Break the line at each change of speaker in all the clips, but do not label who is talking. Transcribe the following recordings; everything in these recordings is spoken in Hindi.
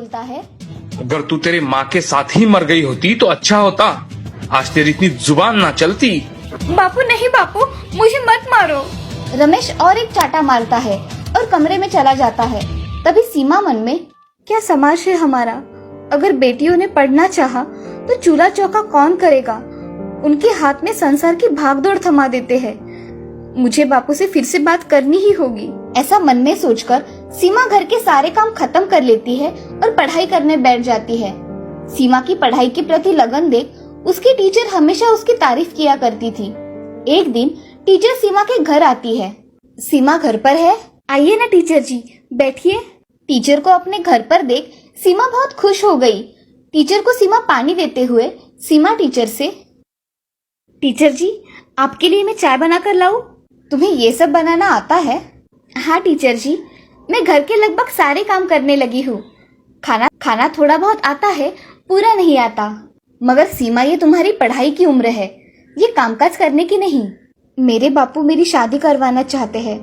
बोलता है,
अगर तू तेरी माँ के साथ ही मर गई होती तो अच्छा होता। आज तेरी इतनी जुबान ना चलती।
बापू नहीं बापू, मुझे मत मारो।
रमेश और एक चाटा मारता है और कमरे में चला जाता है। तभी सीमा मन में, क्या समाज है हमारा, अगर बेटियों ने पढ़ना चाहा तो चूल्हा चौका कौन करेगा। उनके हाथ में संसार की भागदौड़ थमा देते हैं। मुझे बापू से फिर से बात करनी ही होगी। ऐसा मन में सोचकर सीमा घर के सारे काम खत्म कर लेती है और पढ़ाई करने बैठ जाती है। सीमा की पढ़ाई के प्रति लगन देख उसकी टीचर हमेशा उसकी तारीफ किया करती थी। एक दिन टीचर सीमा के घर आती है। सीमा घर पर है? आइए ना टीचर जी, बैठिए। टीचर को अपने घर पर देख सीमा बहुत खुश हो गई। टीचर को सीमा पानी देते हुए सीमा टीचर से, टीचर जी आपके लिए मैं चाय बना कर लाऊं? तुम्हें ये सब बनाना आता है? हाँ टीचर जी, मैं घर के लगभग सारे काम करने लगी हूँ। खाना थोड़ा बहुत आता है, पूरा नहीं आता। मगर सीमा, ये तुम्हारी पढ़ाई की उम्र है, ये कामकाज करने की नहीं। मेरे बापू मेरी शादी करवाना चाहते हैं।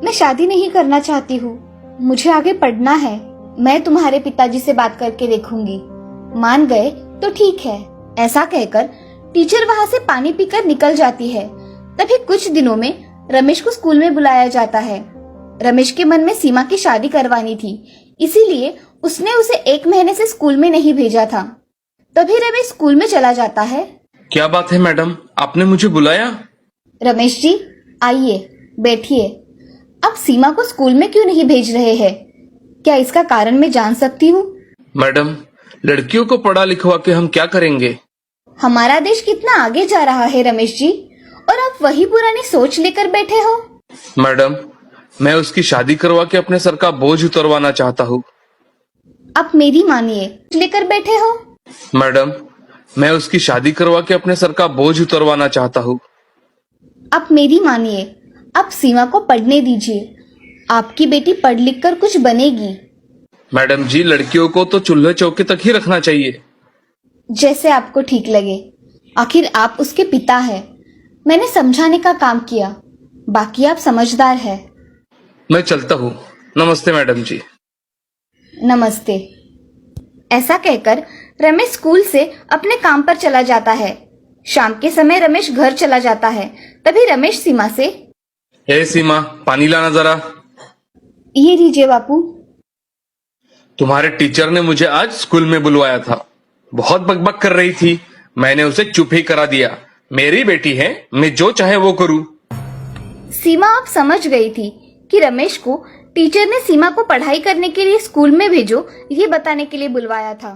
मैं शादी नहीं करना चाहती हूँ, मुझे आगे पढ़ना है। मैं तुम्हारे पिताजी से बात करके देखूंगी, मान गए तो ठीक है। ऐसा कहकर टीचर वहाँ से पानी पीकर निकल जाती है। तभी कुछ दिनों में रमेश को स्कूल में बुलाया जाता है। रमेश के मन में सीमा की शादी करवानी थी, इसीलिए उसने उसे 1 महीने से स्कूल में नहीं भेजा था। तभी रमेश स्कूल में चला जाता है।
क्या बात है मैडम, आपने मुझे बुलाया?
रमेश जी आइए, बैठिए। अब सीमा को स्कूल में क्यों नहीं भेज रहे हैं? क्या इसका कारण मैं जान सकती हूँ?
मैडम, लड़कियों को पढ़ा लिखवा के हम क्या करेंगे?
हमारा देश कितना आगे जा रहा है रमेश जी, और आप वही पुरानी सोच लेकर बैठे हो।
मैडम, मैं उसकी शादी करवा के अपने सर का बोझ उतरवाना चाहता हूँ।
आप मेरी मानिए, लेकर बैठे हो।
मैडम, मैं उसकी शादी करवा के अपने सर का बोझ उतरवाना चाहता हूँ।
आप मेरी मानिए, आप सीमा को पढ़ने दीजिए। आपकी बेटी पढ़ लिख कर कुछ बनेगी।
मैडम जी, लड़कियों को तो चूल्हे चौके तक ही रखना चाहिए।
जैसे आपको ठीक लगे, आखिर आप उसके पिता हैं। मैंने समझाने का काम किया, बाकी आप समझदार हैं।
मैं चलता हूँ। नमस्ते मैडम जी।
नमस्ते। ऐसा कहकर रमेश स्कूल से अपने काम पर चला जाता है। शाम के समय रमेश घर चला जाता है। तभी रमेश सीमा से,
हे सीमा, पानी लाना जरा।
ये लीजिए बापू।
तुम्हारे टीचर ने मुझे आज स्कूल में बुलवाया था। बहुत बकबक कर रही थी, मैंने उसे चुप ही करा दिया। मेरी बेटी है, मैं जो चाहे वो करूँ।
सीमा अब समझ गई थी कि रमेश को टीचर ने सीमा को पढ़ाई करने के लिए स्कूल में भेजो, ये बताने के लिए बुलवाया था।